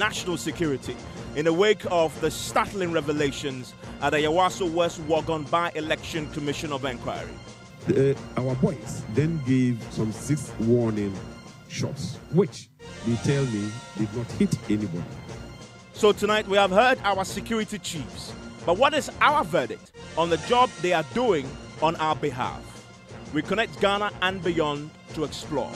national security in the wake of the startling revelations at the Yawaso West Wuogon by-election commission of inquiry. Our boys then gave some 6 warning shots, which they tell me did not hit anybody. So tonight we have heard our security chiefs. But what is our verdict on the job they are doing on our behalf? We connect Ghana and beyond to explore.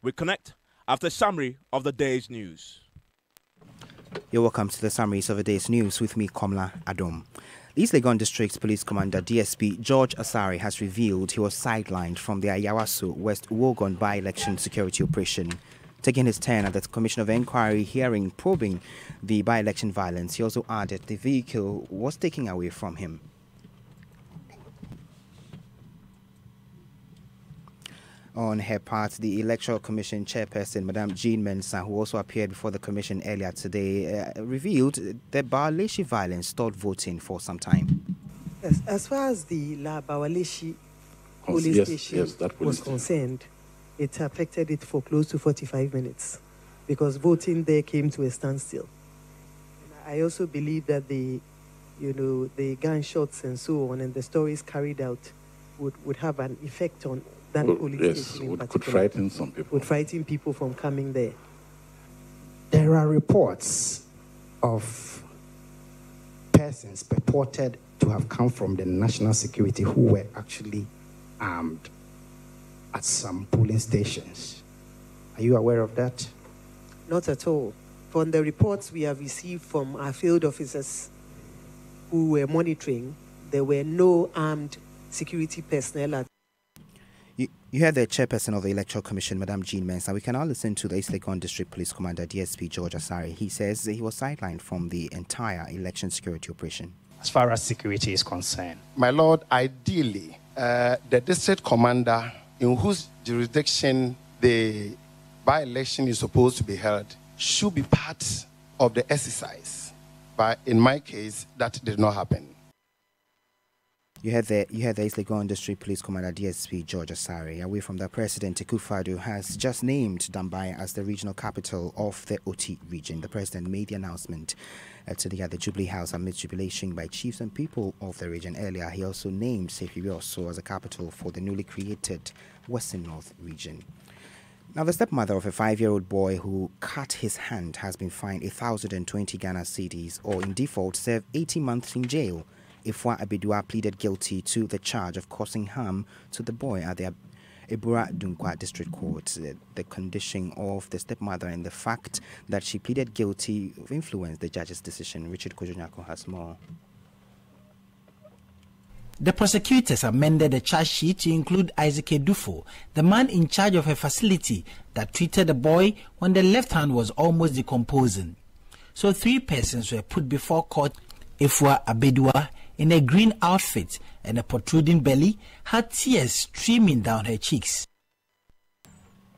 We connect after a summary of the day's news. You're welcome to the summaries of the day's news with me, Komla Adom. East Legon District Police Commander DSP George Asare has revealed he was sidelined from the Yawaso West Wuogon by-election security operation. Taking his turn at the Commission of Inquiry hearing probing the by-election violence, he also added the vehicle was taken away from him. On her part, the Electoral Commission chairperson, Madame Jean Mensah, who also appeared before the commission earlier today, revealed that Bawaleshi violence stalled voting for some time. Yes, as far as the La Bawaleshi police station was concerned, it affected it for close to 45 minutes because voting there came to a standstill. I also believe that the gunshots and so on and the stories carried out would have an effect on that police station in particular. Could frighten some people. Would frighten people from coming there. There are reports of persons purported to have come from the national security who were actually armed at some polling stations. Are you aware of that? Not at all. From the reports we have received from our field officers who were monitoring, there were no armed security personnel at. You heard the chairperson of the Electoral Commission, Madame Jean Mensah. We can now listen to the East Legon District Police Commander, DSP George Asare. He says he was sidelined from the entire election security operation. As far as security is concerned, my lord, ideally, the district commander in whose jurisdiction the by-election is supposed to be held should be part of the exercise. But in my case, that did not happen. You heard the East Legon District Police Commander DSP George Asare. Away from that, President Akufo-Addo has just named Dambai as the regional capital of the Oti region. The president made the announcement today at the Jubilee House amid jubilation by chiefs and people of the region. Earlier, he also named Sefiwioso as a capital for the newly created Western North region. Now, the stepmother of a 5-year-old boy who cut his hand has been fined 1,020 Ghana cedis, or in default, serve 18 months in jail. Ifwa Abedua pleaded guilty to the charge of causing harm to the boy at the Ebura Dunkwa District Court. The condition of the stepmother and the fact that she pleaded guilty influenced the judge's decision. Richard Kojonyako has more. The prosecutors amended the charge sheet to include Isaac Edufo, the man in charge of a facility that treated the boy when the left hand was almost decomposing. So 3 persons were put before court. Ifwa Abedua, in a green outfit and a protruding belly, had tears streaming down her cheeks.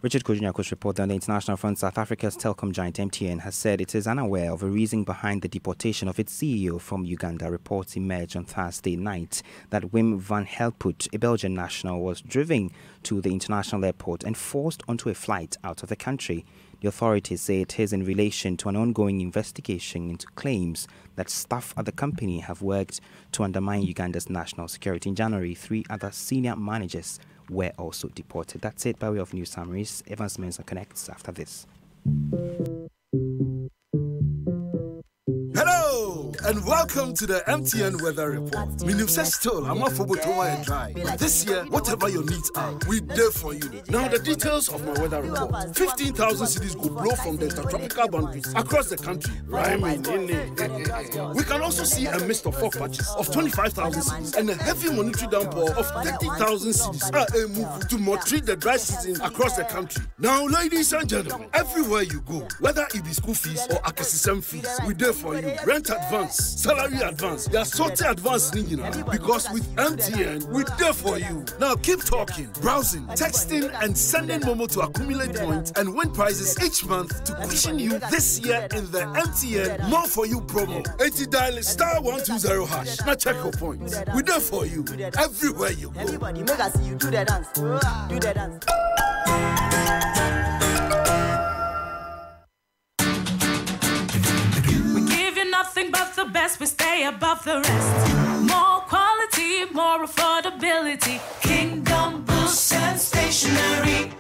Richard Kojunyako's report on the International Front, South Africa's telecom giant MTN has said it is unaware of a reason behind the deportation of its CEO from Uganda. Reports emerged on Thursday night that Wim van Helput, a Belgian national, was driven to the international airport and forced onto a flight out of the country. The authorities say it is in relation to an ongoing investigation into claims that staff at the company have worked to undermine Uganda's national security. In January, 3 other senior managers were also deported. That's it by way of news summaries. Evans Mensah connects after this. Hello and and welcome to the MTN Weather Report. Minimum still, I'm not for and dry. This year, whatever your needs are, we're there for you. Now, the details of my weather report. 15,000 cities will blow from the tropical boundaries across the country. We can also see a mist of fog patches of 25,000 cities and a heavy monetary downpour of 30,000 cities are moved to treat the dry season across the country. Now, ladies and gentlemen, everywhere you go, whether it be school fees or akasisem fees, we're there for you. Rent advance, salary advance, your sorted advance, because with MTN, we're there for you. Now keep talking, browsing, texting, and sending Momo to accumulate points and win prizes each month to cushion you this year in the MTN More For You promo. 80 dial *120#. Now check your points. We're there for you everywhere you go. Everybody make us see you do the dance. Do the dance. We give you nothing but the best. We stay above the rest. More quality, more affordability. Kingdom Books and Stationery.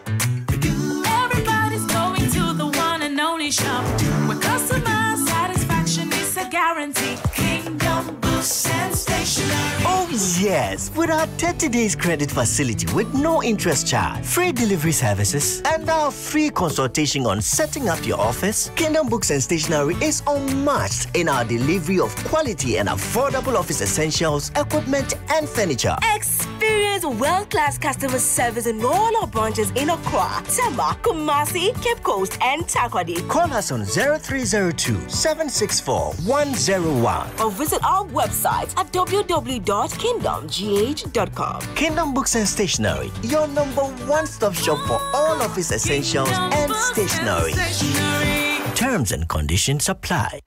Everybody's going to the one and only shop where customer satisfaction is a guarantee. Kingdom Books and Stationery. Oh yes, with our 30 days credit facility with no interest charge, free delivery services, and our free consultation on setting up your office, Kingdom Books and Stationery is unmatched in our delivery of quality and affordable office essentials, equipment, and furniture. Experience world-class customer service in all our branches in Accra, Tema, Kumasi, Cape Coast, and Takoradi. Call us on 0302-764-101 or visit our website at www.kingdomgh.com. Kingdom Books and Stationery, your number one-stop shop for all office essentials and stationery. Terms and conditions apply.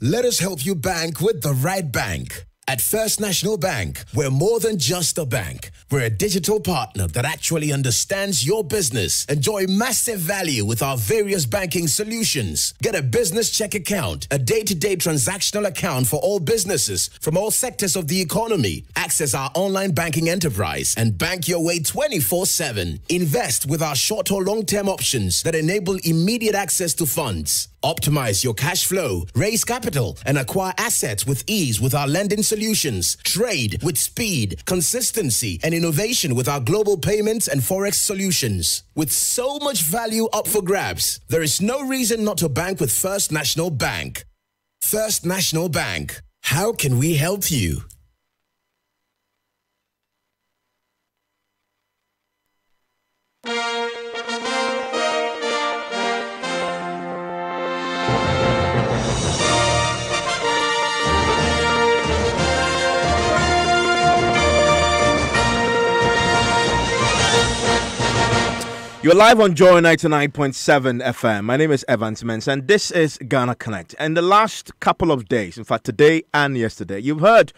Let us help you bank with the right bank. At First National Bank, we're more than just a bank. We're a digital partner that actually understands your business. Enjoy massive value with our various banking solutions. Get a business check account, a day-to-day transactional account for all businesses from all sectors of the economy. Access our online banking enterprise and bank your way 24/7. Invest with our short or long-term options that enable immediate access to funds. Optimize your cash flow, raise capital, and acquire assets with ease with our lending solutions. Trade with speed, consistency, and innovation with our global payments and forex solutions. With so much value up for grabs, there is no reason not to bank with First National Bank. First National Bank. How can we help you? You're live on Joy 99.7 FM. My name is Evans Mens, and this is Ghana Connect. And the last couple of days, in fact, today and yesterday, you've heard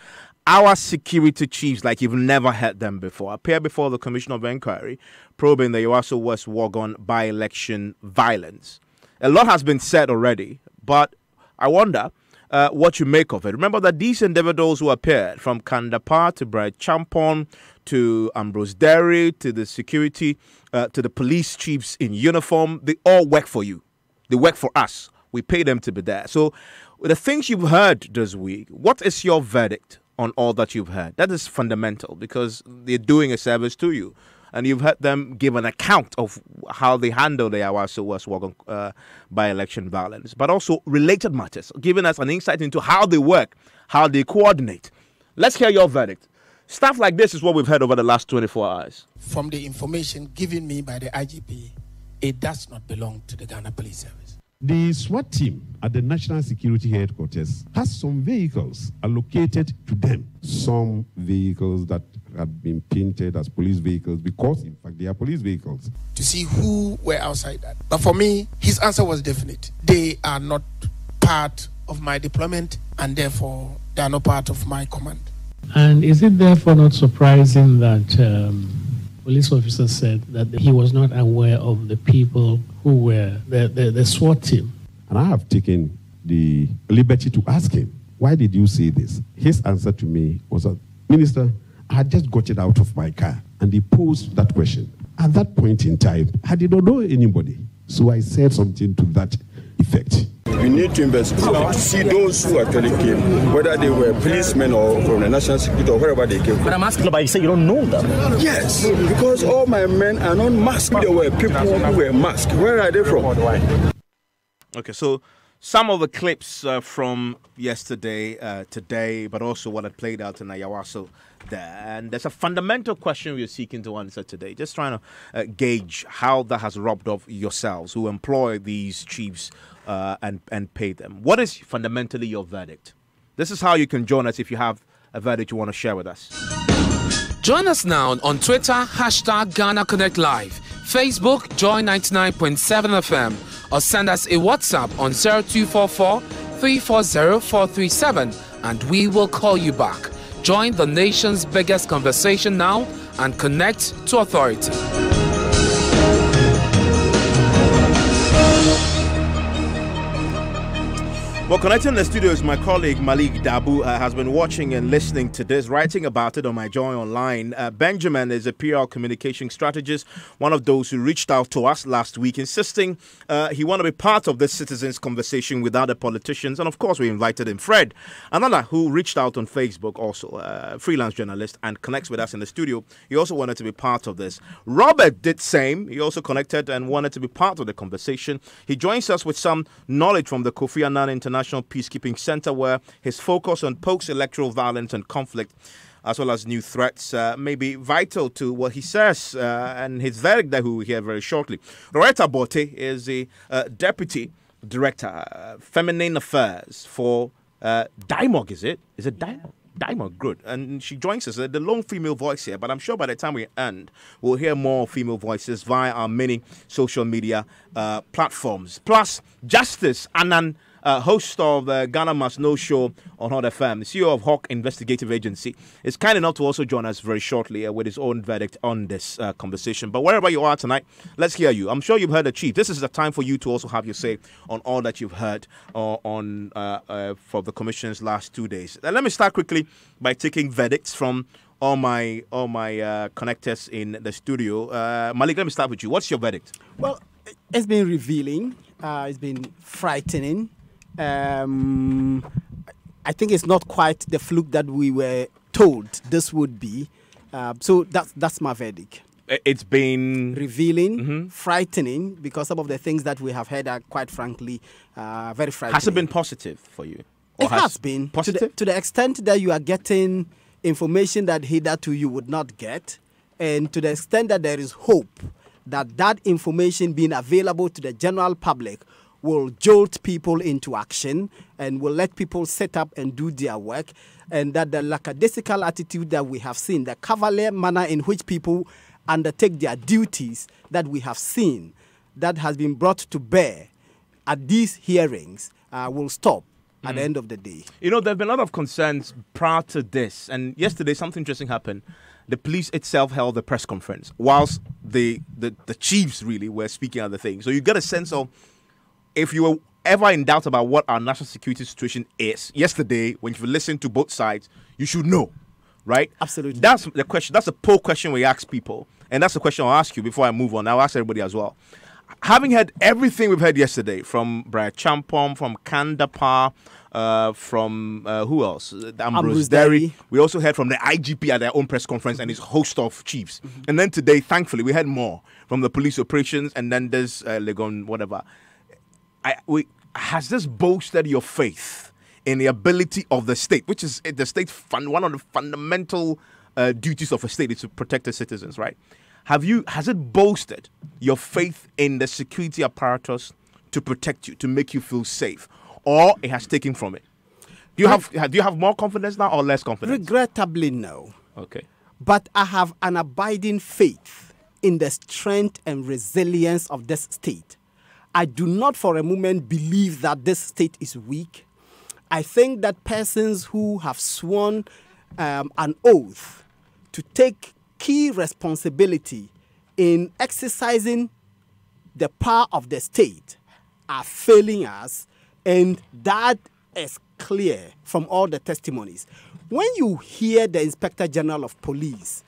our security chiefs like you've never heard them before appear before the Commission of Inquiry, probing the Yawaso West Wuogon by-election violence. A lot has been said already, but I wonder what you make of it. Remember that these individuals who appeared, from Kandapar to Bright Champon to Ambrose Derry to the security, to the police chiefs in uniform, they all work for you. They work for us. We pay them to be there. So the things you've heard this week, what is your verdict on all that you've heard? That is fundamental because they're doing a service to you. And you've heard them give an account of how they handle the Yawaso West Wuogon by-election violence, but also related matters, giving us an insight into how they work, how they coordinate. Let's hear your verdict. Stuff like this is what we've heard over the last 24 hours. From the information given me by the IGP, it does not belong to the Ghana Police Service. The SWAT team at the National Security Headquarters has some vehicles allocated to them. Some vehicles that have been painted as police vehicles because, in fact, they are police vehicles. To see who were outside that. But for me, his answer was definite. They are not part of my deployment, and therefore they are not part of my command. And is it therefore not surprising that police officer said that he was not aware of the people who were the SWAT team? And I have taken the liberty to ask him, why did you say this? His answer to me was, Minister, I had just got it out of my car. And he posed that question. At that point in time, I did not know anybody. So I said something to that effect. We need to investigate to see those who actually came, whether they were policemen or from the national security or wherever they came from. But I'm asking about, you say you don't know them. Yes, because all my men are not masked. There were people who were masked. Where are they from? Okay, so some of the clips from yesterday, today, but also what had played out in Ayawaso there. And there's a fundamental question we're seeking to answer today. Just trying to gauge how that has rubbed off yourselves who employ these chiefs and pay them. What is fundamentally your verdict? This is how you can join us if you have a verdict you want to share with us. Join us now on Twitter, hashtag Ghana Connect Live, Facebook, Joy 99.7 FM, or send us a WhatsApp on 0244 340 437 and we will call you back. Join the nation's biggest conversation now and connect to authority. Well, connecting the studio is my colleague Malik Dabu, has been watching and listening to this, writing about it on my Joy Online. Benjamin is a PR communication strategist, one of those who reached out to us last week, insisting he wanted to be part of this citizens' conversation with other politicians. And of course, we invited him. Fred, another who reached out on Facebook, also a freelance journalist and connects with us in the studio. He also wanted to be part of this. Robert did same. He also connected and wanted to be part of the conversation. He joins us with some knowledge from the Kofi Annan International Peacekeeping Center, where his focus on post-electoral violence and conflict, as well as new threats, may be vital to what he says and his verdict that we will hear very shortly. Loretta Bote is the Deputy Director, Feminine Affairs for DIMOG, is it? Is it DIMOG? DIMOG, good. And she joins us, the lone female voice here, but I'm sure by the time we end, we'll hear more female voices via our many social media platforms. Plus, Justice Annan, host of the Ghana Must Know show on Hot FM, the CEO of Hawk Investigative Agency, is kind enough to also join us very shortly with his own verdict on this conversation. But wherever you are tonight, let's hear you. I'm sure you've heard the chief. This is the time for you to also have your say on all that you've heard on for the commission's last 2 days. Let me start quickly by taking verdicts from all my connectors in the studio. Malik, let me start with you. What's your verdict? Well, it's been revealing. It's been frightening. I think it's not quite the fluke that we were told this would be. So that's my verdict. It's been revealing, frightening, because some of the things that we have heard are, quite frankly, very frightening. Has it been positive for you? It has been. Positive? To the extent that you are getting information that hitherto you would not get, and to the extent that there is hope that that information being available to the general public will jolt people into action and will let people set up and do their work, and that the lackadaisical attitude that we have seen, the cavalier manner in which people undertake their duties that we have seen, that has been brought to bear at these hearings, will stop at the end of the day. You know, there have been a lot of concerns prior to this, and yesterday something interesting happened. The police itself held a press conference whilst the chiefs really were speaking at the thing. So you get a sense of, if you were ever in doubt about what our national security situation is, yesterday, when you listened to both sides, you should know, right? Absolutely. That's the question. That's a poll question we ask people. And that's the question I'll ask you before I move on. I'll ask everybody as well. Having heard everything we've heard yesterday from Brian Champom, from Kandapar, from who else? Ambrose Derry. We also heard from the IGP at their own press conference and his host of chiefs. And then today, thankfully, we had more from the police operations, and then there's Legon, whatever. Has this boosted your faith in the ability of the state, which is the state one of the fundamental duties of a state is to protect the citizens, right? Has it boosted your faith in the security apparatus to protect you, to make you feel safe, or it has taken from it? Do you have more confidence now or less confidence? Regrettably, no. Okay. But I have an abiding faith in the strength and resilience of this state. I do not for a moment believe that this state is weak. I think that persons who have sworn an oath to take key responsibility in exercising the power of the state are failing us, and that is clear from all the testimonies. When you hear the Inspector General of Police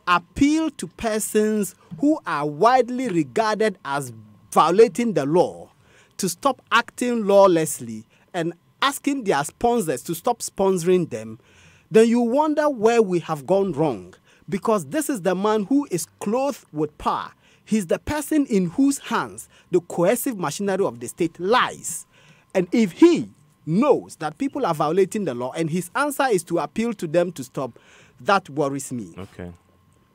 appeal to persons who are widely regarded as violating the law to stop acting lawlessly and asking their sponsors to stop sponsoring them, then you wonder where we have gone wrong. Because this is the man who is clothed with power. He's the person in whose hands the coercive machinery of the state lies. And if he knows that people are violating the law and his answer is to appeal to them to stop, that worries me. Okay.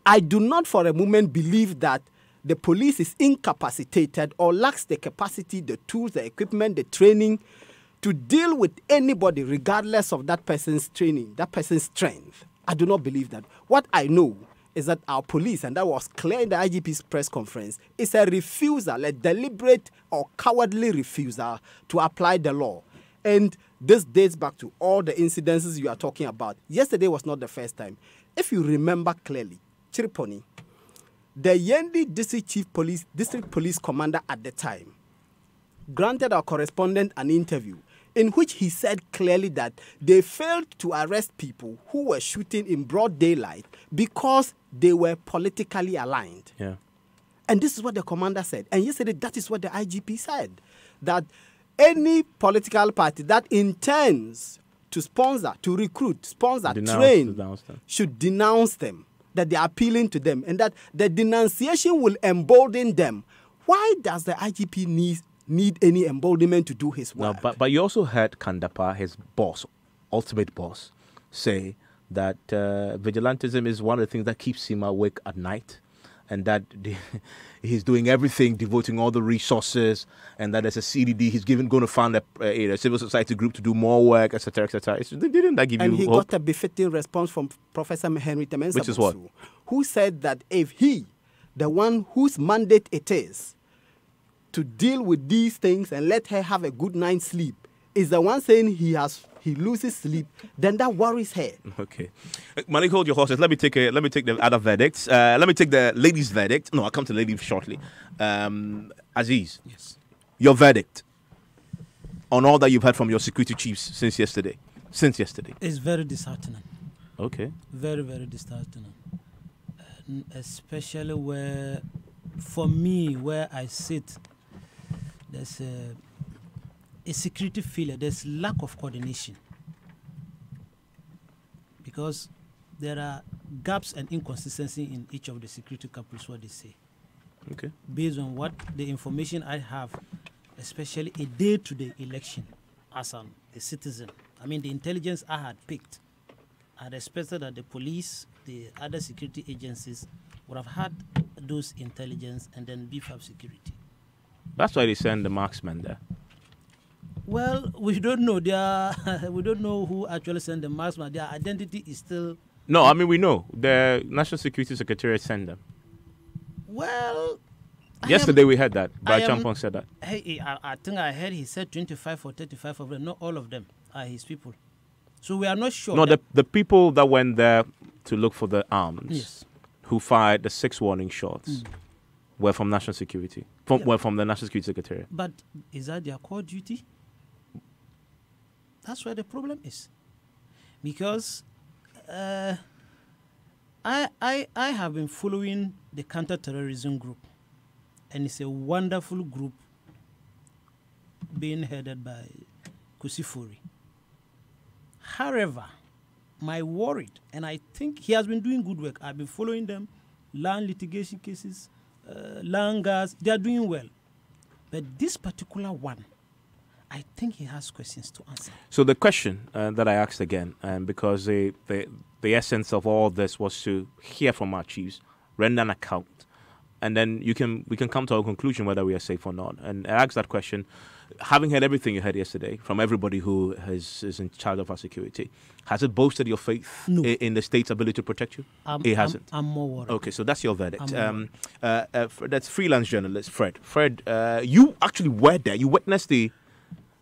I do not for a moment believe that the police is incapacitated or lacks the capacity, the tools, the equipment, the training to deal with anybody regardless of that person's training, that person's strength. I do not believe that. What I know is that our police, and that was clear in the IGP's press conference, is a refusal, a deliberate or cowardly refusal to apply the law. And this dates back to all the incidences you are talking about. Yesterday was not the first time. If you remember clearly, Chiriponi, the Yendi district police commander at the time, granted our correspondent an interview in which he said clearly that they failed to arrest people who were shooting in broad daylight because they were politically aligned. Yeah. And this is what the commander said. And yesterday, that is what the IGP said, that any political party that intends to sponsor, to recruit, sponsor, train, should denounce them, that they are appealing to them, and that the denunciation will embolden them. Why does the IGP need any emboldenment to do his work? No, but you also heard Kandapa, his boss, ultimate boss, say that vigilantism is one of the things that keeps him awake at night, and that he's doing everything, devoting all the resources, and that as a CDD, he's going to found a civil society group to do more work, etc., etc. Didn't that give you hope? And he got a befitting response from Professor Henry Temensa, which is what? Who said that if he, the one whose mandate it is to deal with these things and let her have a good night's sleep, is the one saying he loses sleep, then that worries her. Okay, Malik, hold your horses. Let me take the other verdicts. Let me take the ladies' verdict. No, I'll come to the ladies shortly. Aziz, yes, your verdict on all that you've heard from your security chiefs since yesterday. It's very disheartening. Okay. Very, very disheartening, especially where, for me, where I sit, there's a security failure. There's lack of coordination because there are gaps and inconsistency in each of the security couples, what they say. Okay. Based on what the information I have, especially a day to the election, as a citizen, I mean the intelligence I had picked, I had expected that the police, the other security agencies would have had those intelligence and then beef up security. That's why they send the marksmen there. Well, we don't know. We don't know who actually sent the marksman. Their identity is still... No, I mean, we know. The National Security Secretariat sent them. Well... Yesterday we heard that. Champong said that. Hey, I think I heard he said 25 or 35 of them. Not all of them are his people. So we are not sure. No, the people that went there to look for the arms, yes, who fired the 6 warning shots, were from National Security. Were from the National Security Secretariat. But is that their core duty? That's where the problem is. Because I have been following the counter-terrorism group, and it's a wonderful group being headed by Kusifuri. However, my worried, and I think he has been doing good work. I've been following them, land litigation cases, land gas, they are doing well. But this particular one, I think he has questions to answer. So the question that I asked again, because the essence of all this was to hear from our chiefs, render an account, and then we can come to a conclusion whether we are safe or not. And I asked that question, having heard everything you heard yesterday from everybody who is in charge of our security, has it boosted your faith in the state's ability to protect you? It hasn't. I'm more worried. Okay, so that's your verdict. That's freelance journalist Fred. Fred, you actually were there. You witnessed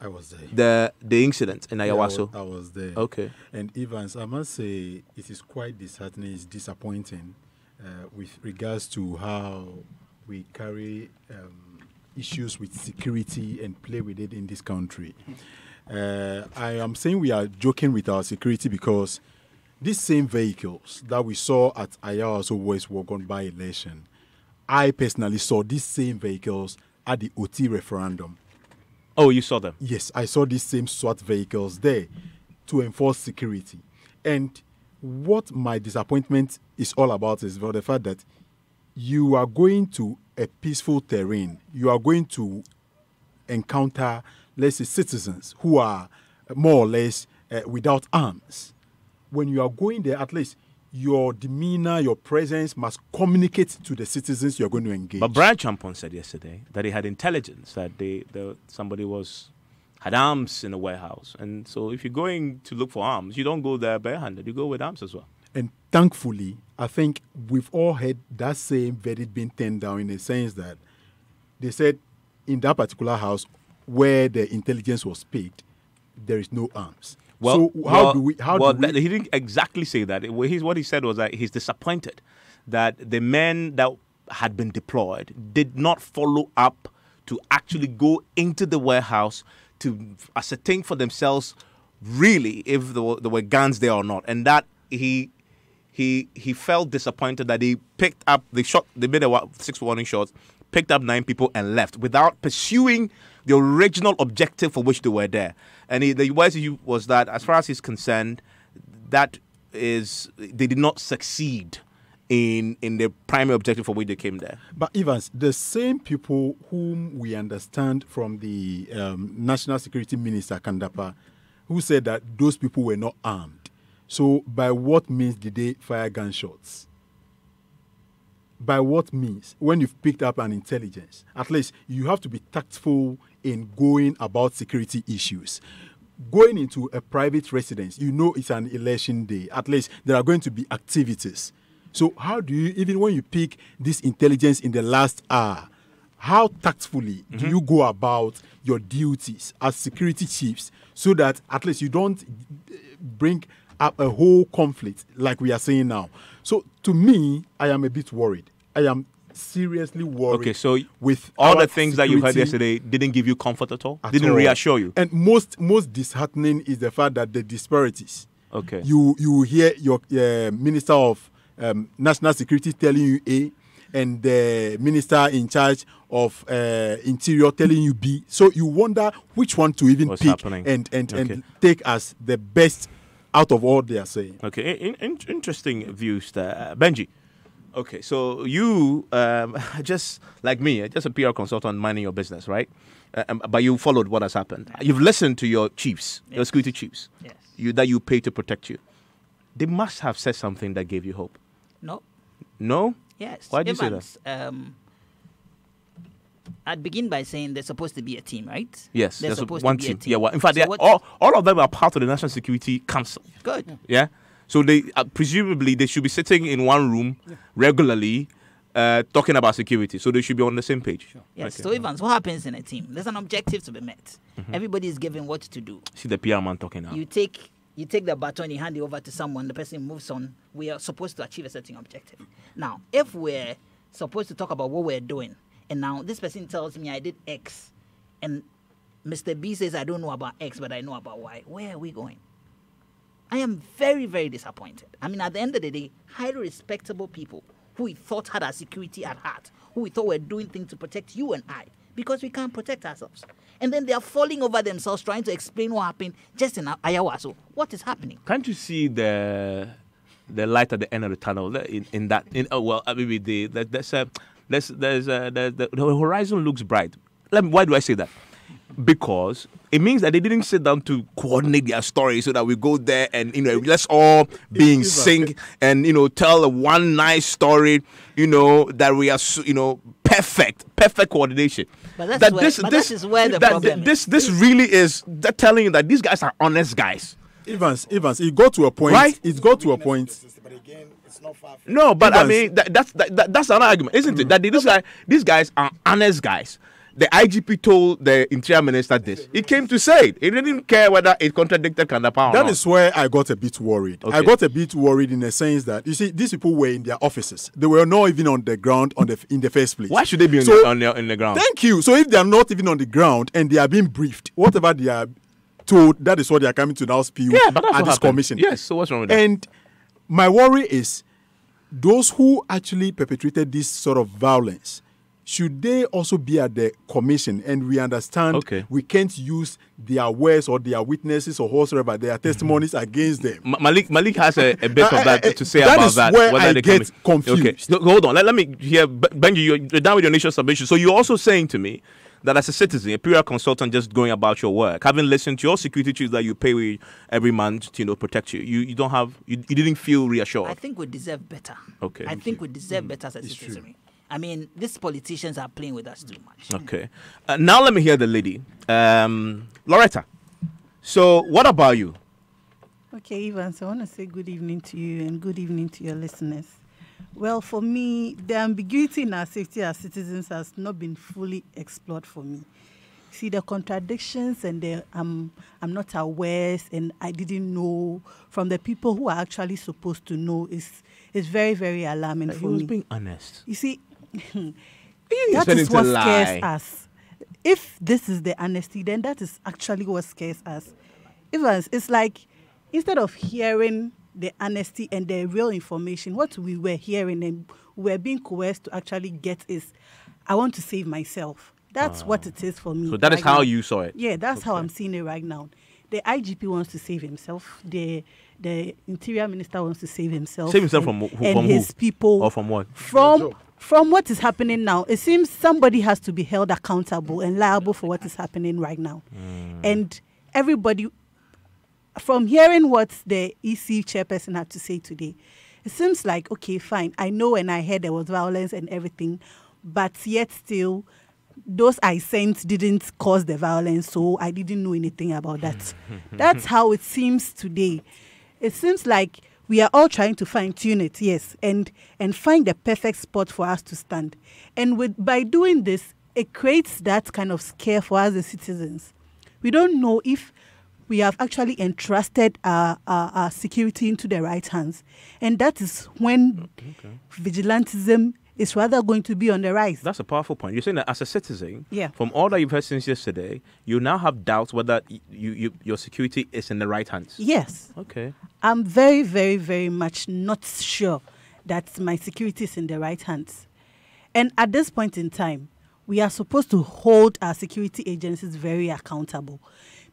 I was there. The incident in Ayawaso. Yeah, I was there. Okay. And Evans, I must say it is quite disheartening, it's disappointing with regards to how we carry issues with security and play with it in this country. I am saying we are joking with our security because these same vehicles that we saw at Ayawaso West Wagon by-election, I personally saw these same vehicles at the OT referendum. Oh, you saw them? Yes, I saw these same SWAT vehicles there to enforce security. And what my disappointment is all about is for the fact that you are going to a peaceful terrain. You are going to encounter, let's say, citizens who are more or less without arms. When you are going there, at least your demeanor, your presence must communicate to the citizens you are going to engage. But Brian Champon said yesterday that he had intelligence that somebody had arms in the warehouse. And so if you're going to look for arms, you don't go there barehanded. You go with arms as well. And thankfully, I think we've all heard that same verdict being turned down in the sense that they said in that particular house where the intelligence was picked, there is no arms. Well, so how do we? He didn't exactly say that. What he said was that he's disappointed that the men that had been deployed did not follow up to actually go into the warehouse to ascertain for themselves really if there were guns there or not, and that he felt disappointed that he picked up they made 6 warning shots, picked up 9 people and left without pursuing the original objective for which they were there. And the words he was that, as far as he's concerned, they did not succeed in the primary objective for which they came there. But Evans, the same people whom we understand from the National Security Minister, Kandapa, who said that those people were not armed. So by what means did they fire gunshots? By what means? When you've picked up an intelligence, at least you have to be tactful in going about security issues. Going into a private residence, you know it's an election day. At least there are going to be activities. So how do you, even when you pick this intelligence in the last hour, how tactfully do you go about your duties as security chiefs so that at least you don't bring up a whole conflict like we are saying now? So to me, I am a bit worried. I am seriously worried. Okay, so with all the things that you heard yesterday didn't give you comfort at all? Didn't reassure you? And most disheartening is the fact that the disparities. Okay. You hear your Minister of National Security telling you A, and the Minister in charge of Interior telling you B. So you wonder which one to even pick and take as the best out of all they are saying. Okay, interesting views there. Benji. Okay, so you, just like me, just a PR consultant minding your business, right? But you followed what has happened. You've listened to your chiefs, your security chiefs, that you pay to protect you. They must have said something that gave you hope. No. No? Yes. Why do you say that? I'd begin by saying there's supposed to be a team, right? Yes, there's supposed one to be a team. team. Yeah, well, in fact, all of them are part of the National Security Council. Good. Yeah? So they presumably they should be sitting in one room regularly talking about security. So they should be on the same page. Sure. Yes. Okay. So Evans, what happens in a team? There's an objective to be met. Everybody is given what to do. See the PR man talking now. You take the baton, you hand it over to someone, the person moves on. We are supposed to achieve a certain objective. Now, if we're supposed to talk about what we're doing, and now this person tells me I did X, and Mr. B says I don't know about X, but I know about Y, where are we going? I am very, very disappointed. I mean, at the end of the day, highly respectable people who we thought had our security at heart, who we thought were doing things to protect you and I, because we can't protect ourselves. And then they are falling over themselves trying to explain what happened just in Ayawa. So what is happening? Can't you see the light at the end of the tunnel? The horizon looks bright. Why do I say that? Because it means that they didn't sit down to coordinate their story so that we go there and let's all be in sync and tell one nice story that we are perfect coordination. But this is where the problem is. This really is telling you that these guys are honest guys. Evans, it got to a point. Right? It got to a point. But again, it's not far. No, but Evans. I mean that's an argument, isn't it? That these guys are honest guys. The IGP told the Interior Minister this. He came to say it. He didn't care whether it contradicted Kandapa or not. That is where I got a bit worried. Okay. I got a bit worried in the sense that, you see, these people were in their offices. They were not even on the ground in the first place. Why should they be in the ground? Thank you. So if they are not even on the ground and they are being briefed, whatever they are told, that is what they are coming to now spew at this commission. Yes, so what's wrong with that? And my worry is those who actually perpetrated this sort of violence, should they also be at the commission, and we understand we can't use their words or their witnesses or whatsoever, their testimonies against them. Malik has a bit of that to say about that. Where I get confused. Okay, hold on. Let me hear. Benji, you're done with your initial submission. So you're also saying to me that as a citizen, a period consultant just going about your work, having listened to your security chiefs that you pay with every month to protect you, you didn't feel reassured. I think we deserve better. Okay. I think we deserve better as a citizenry. I mean, these politicians are playing with us too much. Okay. Now let me hear the lady. Loretta. So what about you? Okay, Evans, I want to say good evening to you and good evening to your listeners. Well, for me, the ambiguity in our safety as citizens has not been fully explored for me. See, the contradictions and the I'm not aware and I didn't know from the people who are actually supposed to know is very, very alarming for me. He was being honest. You see, that is what scares us. If this is the honesty, then that is actually what scares us. Evans, it's like instead of hearing the honesty and the real information, what we were hearing and we were being coerced to actually get is, I want to save myself. That's what it is for me. So that is how you saw it? Yeah, that's how I'm seeing it right now. The IGP wants to save himself. The Interior Minister wants to save himself. Save himself from who? And his people. Or from what? From what is happening now. It seems somebody has to be held accountable and liable for what is happening right now. And everybody, from hearing what the EC chairperson had to say today, it seems like, okay, fine. I know and I heard there was violence and everything, but yet still, those I sent didn't cause the violence, so I didn't know anything about that. That's how it seems today. It seems like we are all trying to fine-tune it, yes, and find the perfect spot for us to stand. And by doing this, it creates that kind of scare for us as citizens. We don't know if we have actually entrusted our security into the right hands. And that is when vigilantism is rather going to be on the rise. That's a powerful point. You're saying that as a citizen, yeah, from all that you've heard since yesterday, you now have doubts whether your security is in the right hands. Yes. Okay. I'm very, very, very much not sure that my security is in the right hands. And at this point in time, we are supposed to hold our security agencies very accountable,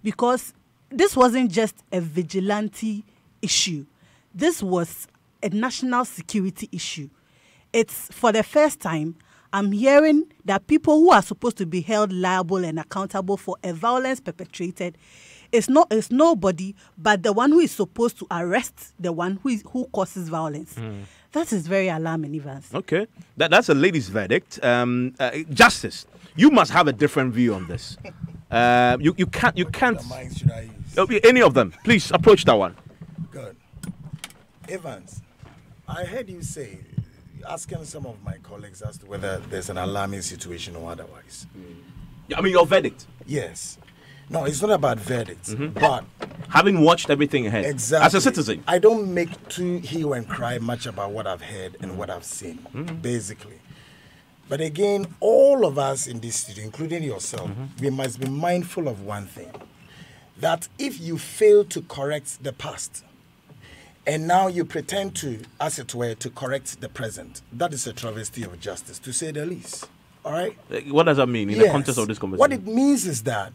because this wasn't just a vigilante issue. This was a national security issue. It's for the first time I'm hearing that people who are supposed to be held liable and accountable for a violence perpetrated is nobody but the one who is supposed to arrest the one who causes violence. That is very alarming, Evans. Okay, that's a lady's verdict. Justice, you must have a different view on this. You can't. Should I use? Any of them, please approach that one. Good. Evans, I heard you say, asking some of my colleagues as to whether there's an alarming situation or otherwise. I mean, your verdict. Yes. No, it's not about verdicts, but having watched everything ahead, exactly, as a citizen, I don't make too hue and cry much about what I've heard and what I've seen, basically. But again, all of us in this studio, including yourself, we must be mindful of one thing: that if you fail to correct the past, and now you pretend to, as it were, to correct the present, that is a travesty of justice, to say the least. All right? What does that mean in the context of this conversation? What it means is that,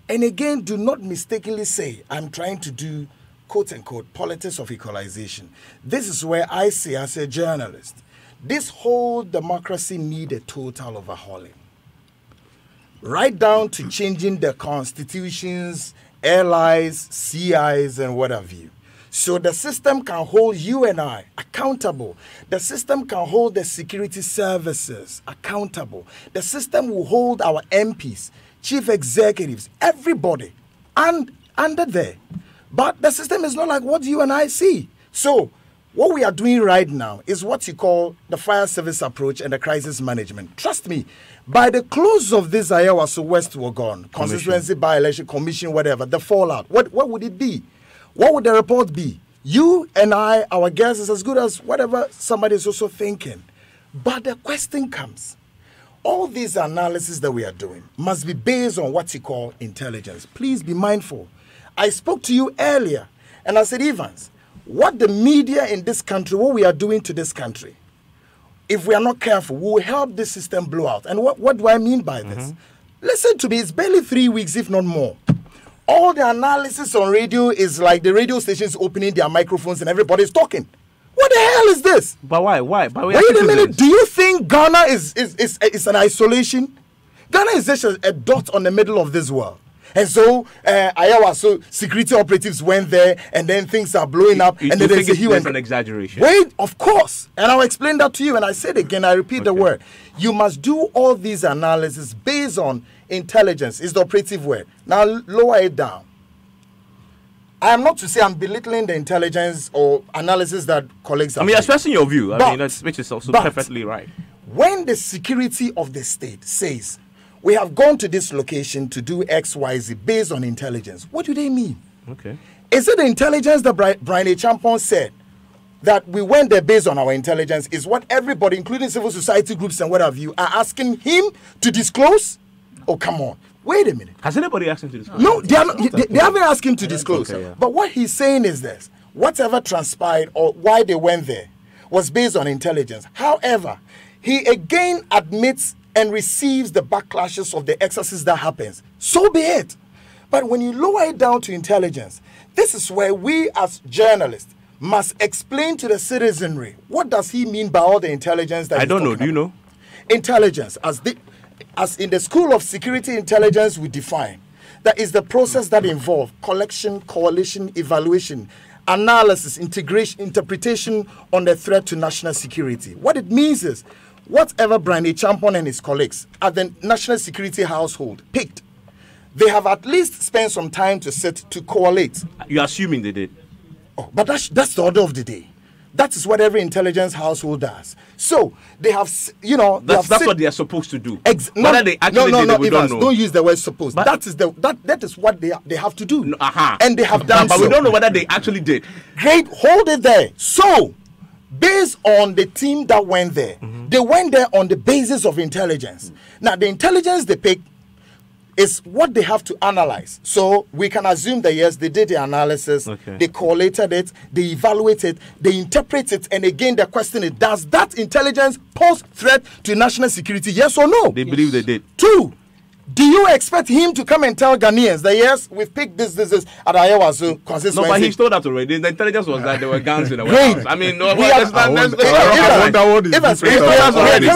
and again, do not mistakenly say, I'm trying to do, quote unquote, politics of equalization. This is where I say, as a journalist, this whole democracy needs a total overhauling. Right down to changing the constitutions, LIs, CIs, and what have you. So the system can hold you and I accountable. The system can hold the security services accountable. The system will hold our MPs, chief executives, everybody under there. But the system is not like what you and I see. So what we are doing right now is what you call the fire service approach and the crisis management. Trust me, by the close of this Ayawaso West Wagon, constituency by-election commission, whatever, the fallout, what would it be? What would the report be? You and I, our guess is as good as whatever somebody is also thinking. But the question comes, all these analysis that we are doing must be based on what you call intelligence. Please be mindful. I spoke to you earlier, and I said, Evans, what the media in this country, what we are doing to this country, if we are not careful, we will help this system blow out. And what do I mean by this? Listen to me, it's barely 3 weeks, if not more. All the analysis on radio is like the radio stations opening their microphones and everybody's talking. What the hell is this? But why? Wait a minute. Do you think Ghana is an isolation? Ghana is just a dot on the middle of this world. And so, so security operatives went there, and then things are blowing up. And then there's an exaggeration. Wait, of course. And I'll explain that to you. And I said again, I repeat the word. You must do all these analysis based on intelligence. Is the operative word. Now, lower it down. I am not to say I'm belittling the intelligence or analysis that colleagues have. I mean, you're expressing your view. I mean, which is also perfectly right. When the security of the state says, we have gone to this location to do X, Y, Z based on intelligence, what do they mean? Okay. Is it the intelligence that Brian A. Champon said that we went there based on our intelligence is what everybody, including civil society groups and what have you, are asking him to disclose? Oh, come on. Wait a minute. Has anybody asked him to disclose? No, they haven't asked him to disclose. Okay, yeah. But what he's saying is this. Whatever transpired or why they went there was based on intelligence. However, he again admits and receives the backlashes of the excesses that happens. So be it. But when you lower it down to intelligence, this is where we as journalists must explain to the citizenry what does he mean by all the intelligence that I don't know. Do you know? Intelligence, as in the school of security intelligence we define, that is the process that involves collection, coalition, evaluation, analysis, integration, interpretation on the threat to national security. What it means is, whatever Brian A. Champon and his colleagues at the national security household picked, they have at least spent some time to sit to collate. You're assuming they did. Oh, but that's the order of the day. That is what every intelligence household does. So they have, that's what they are supposed to do. Whether they actually did it, we don't know. Don't use the word supposed. But that is what they have to do. And they have done. But we don't know whether they actually did. Great, hold it there. So, based on the team that went there, they went there on the basis of intelligence. Now, the intelligence they pick is what they have to analyze. So we can assume that yes, they did the analysis, they collated it, they evaluated, they interpret it, and again the question is, does that intelligence pose threat to national security, yes or no? They believe they did. 2, do you expect him to come and tell Ghanaians that yes, we've picked this at Ayawaso consistency? No, but he told that already. The intelligence was that there were guns in the warehouse. I mean, no, we are coming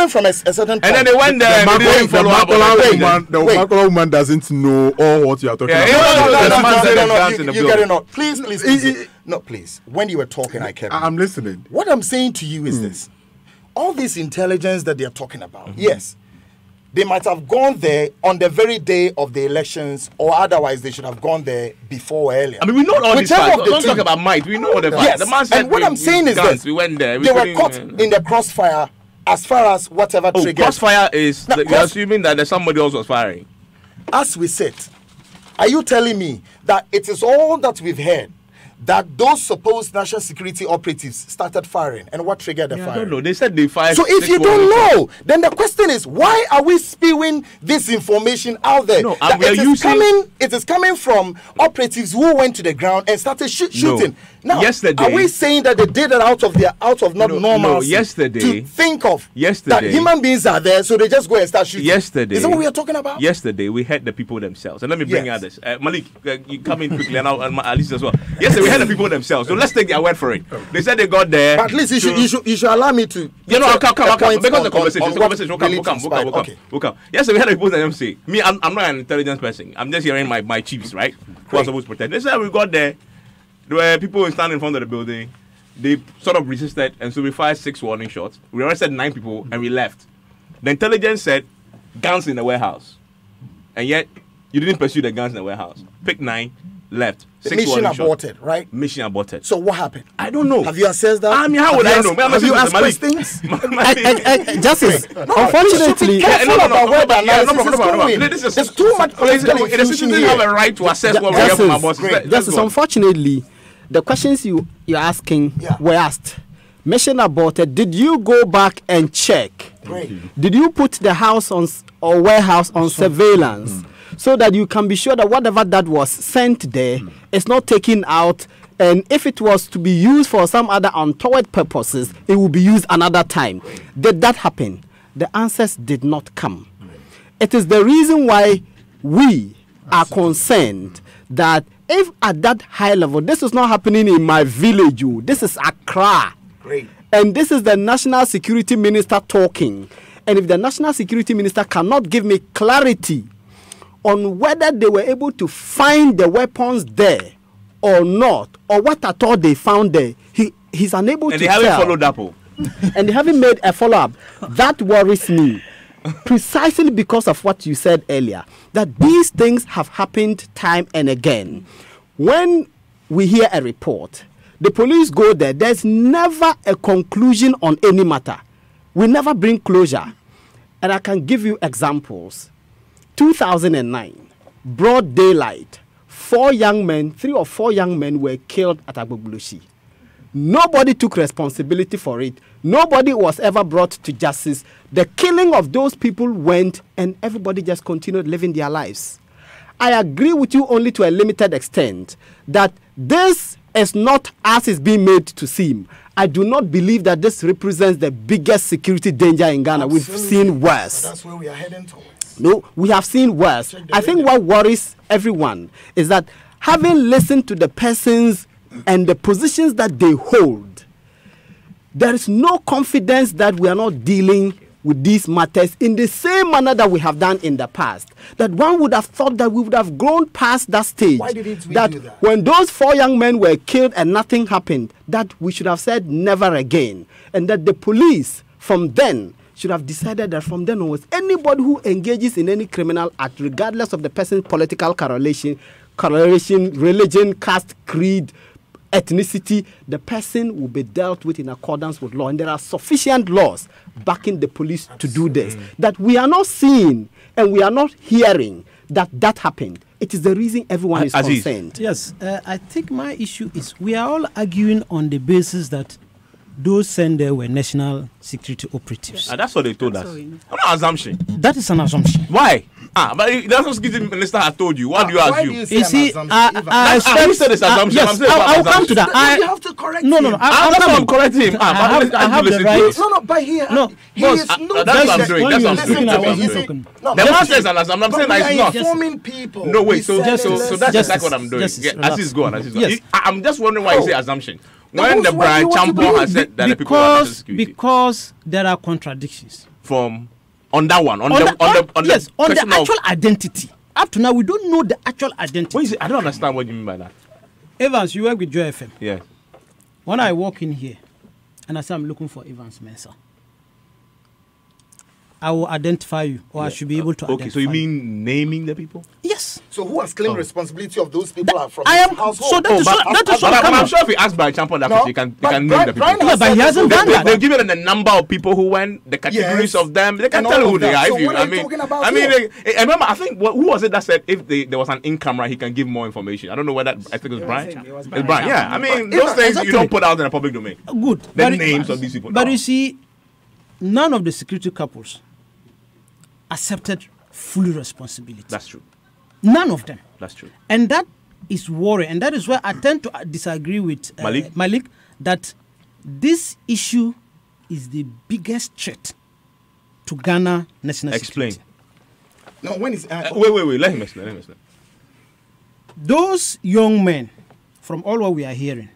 from a certain point. And then they went there and they didn't follow up. The Makula woman doesn't know all what you are talking about. You get it not. Please. No, please. When you were talking, I kept. I'm listening. What I'm saying to you is this. All this intelligence that they are talking about, yes, they might have gone there on the very day of the elections, or otherwise they should have gone there before or earlier. I mean, we know all these facts. Don't talk about might. We know the facts. Yes. The man said, and what I'm saying is this. We went there. They were caught in the crossfire as far as whatever triggered. Crossfire is, you're assuming that there's somebody else was firing. As we sit, are you telling me that it is all that we've heard, that those supposed national security operatives started firing, and what triggered the fire? I don't know. They said they fired. So if you don't know, then the question is, why are we spewing this information out there? No, it is coming from operatives who went to the ground and started shooting. Now, yesterday, are we saying that they did it out of normal? No, yesterday. To think of that human beings are there, so they just go and start shooting. Yesterday. Is that what we are talking about? Yesterday, we had the people themselves. And let me bring out this. Malik, you come in quickly, and Alice as well. Yesterday, we had the people themselves. So let's take their word for it. They said they got there. But at least you should allow me to. I'll come. Because the conversation will come. Yesterday, we had the people themselves say, me, I'm not an intelligence person. I'm just hearing my chiefs, right? Who are supposed to protect. They said we got there. There were people standing in front of the building. They sort of resisted, and so we fired 6 warning shots. We arrested 9 people, and we left. The intelligence said, guns in the warehouse. And yet, you didn't pursue the guns in the warehouse. Pick 9, left. 6 mission aborted, right? Mission aborted. So what happened? I don't know. Have you assessed that? I mean, how would I know? Have you asked questions? Justice, unfortunately, there's too much political infusion here. You have a right to assess what we have from our bosses. Justice, unfortunately, the questions you're asking were asked. Mission aborted. Did you go back and check? Did you put the house or warehouse on surveillance so that you can be sure that whatever that was sent there is not taken out And if it was to be used for some other untoward purposes, it will be used another time. Did that happen? The answers did not come. It is the reason why we are concerned that if at that high level, this is not happening in my village, this is Accra. Great. And this is the National Security Minister talking. And if the National Security Minister cannot give me clarity on whether they were able to find the weapons there or not, or what at all they found there, he's unable to tell. And they haven't followed up. And they haven't made a follow-up. That worries me. Precisely because of what you said earlier, that these things have happened time and again. When we hear a report, the police go there, there's never a conclusion on any matter. We never bring closure. And I can give you examples. 2009, broad daylight, 3 or 4 young men were killed at Agbogblosi. Nobody took responsibility for it. Nobody was ever brought to justice. The killing of those people went, and everybody just continued living their lives. I agree with you only to a limited extent that this is not as it's being made to seem. I do not believe that this represents the biggest security danger in Ghana. Absolutely. We've seen worse. That's where we are heading towards. No, we have seen worse. I think what worries everyone is that having listened to the persons and the positions that they hold, there is no confidence that we are not dealing with these matters in the same manner that we have done in the past. That one would have thought that we would have grown past that stage. Why didn't we that do that? When those 4 young men were killed and nothing happened, that we should have said never again. And that the police from then should have decided that from then onwards, anybody who engages in any criminal act, regardless of the person's political correlation, religion, caste, creed, ethnicity, the person will be dealt with in accordance with law. And there are sufficient laws backing the police to do this. That we are not seeing and we are not hearing that happened. It is the reason everyone is concerned. Yes, I think my issue is we are all arguing on the basis that those sent there were national security operatives. That's what they told us. Not an assumption. That is an assumption. Why? But the National Security Minister has told you. What do you assume? You see, I said this assumption. Yes, I'll come to that. You have to correct no, him. That's why I'm correcting him. I have the right. No, but here. No, he is not. That's what I'm doing. That's what I'm doing. The man says an assumption. I'm saying that it's not. Informing people. No, wait. So that's exactly what I'm doing. Aziz, go on. Yes. I'm just wondering why you say assumption. When the Brian Champo has said that the people are national security. Because there are contradictions. On that one, on the actual identity. Up to now, we don't know the actual identity. I don't understand what you mean by that. Evans, you work with Joy FM. Yes. When I walk in here and I say I'm looking for Evans Mensah, I will identify you, or I should be able to identify. Okay, so you mean naming the people? Yes. So who has claimed responsibility of those people are from I am. household? So that is what I'm sure if he asked by Champo that he can name the people. Yeah, but he hasn't done that. They've given the number of people who went, the categories of them. They can tell who they are. So what are you talking about? Remember, I think who was it that said if there was an in camera, he can give more information. I don't know whether I think it was Brian. It's Brian. Yeah, I mean those things you don't put out in the public domain. Good. The names of these people. But you see, none of the security couples accepted full responsibility. That's true. None of them. That's true. And that is worrying. And that is why I tend to disagree with Malik that this issue is the biggest threat to Ghana national security. Explain. No, when is wait. Let him explain. Those young men, from all what we are hearing,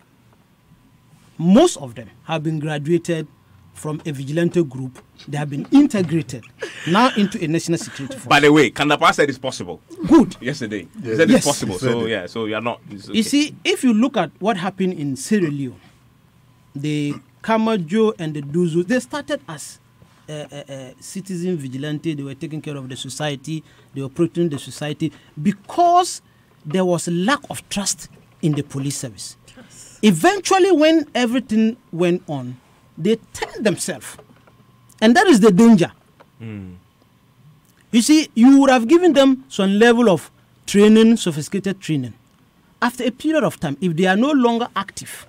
most of them have been graduated from a vigilante group. They have been integrated now into a national security force. By the way, Kandapa said it's possible. Good. Yesterday. He said it's possible. So you're not. Okay. You see, if you look at what happened in Sierra Leone, the Kamajo and the Duzu, they started as citizen vigilante. They were taking care of the society. They were protecting the society because there was a lack of trust in the police service. Eventually, when everything went on, they turned themselves. And that is the danger. You see, you would have given them some level of training, sophisticated training. After a period of time, if they are no longer active,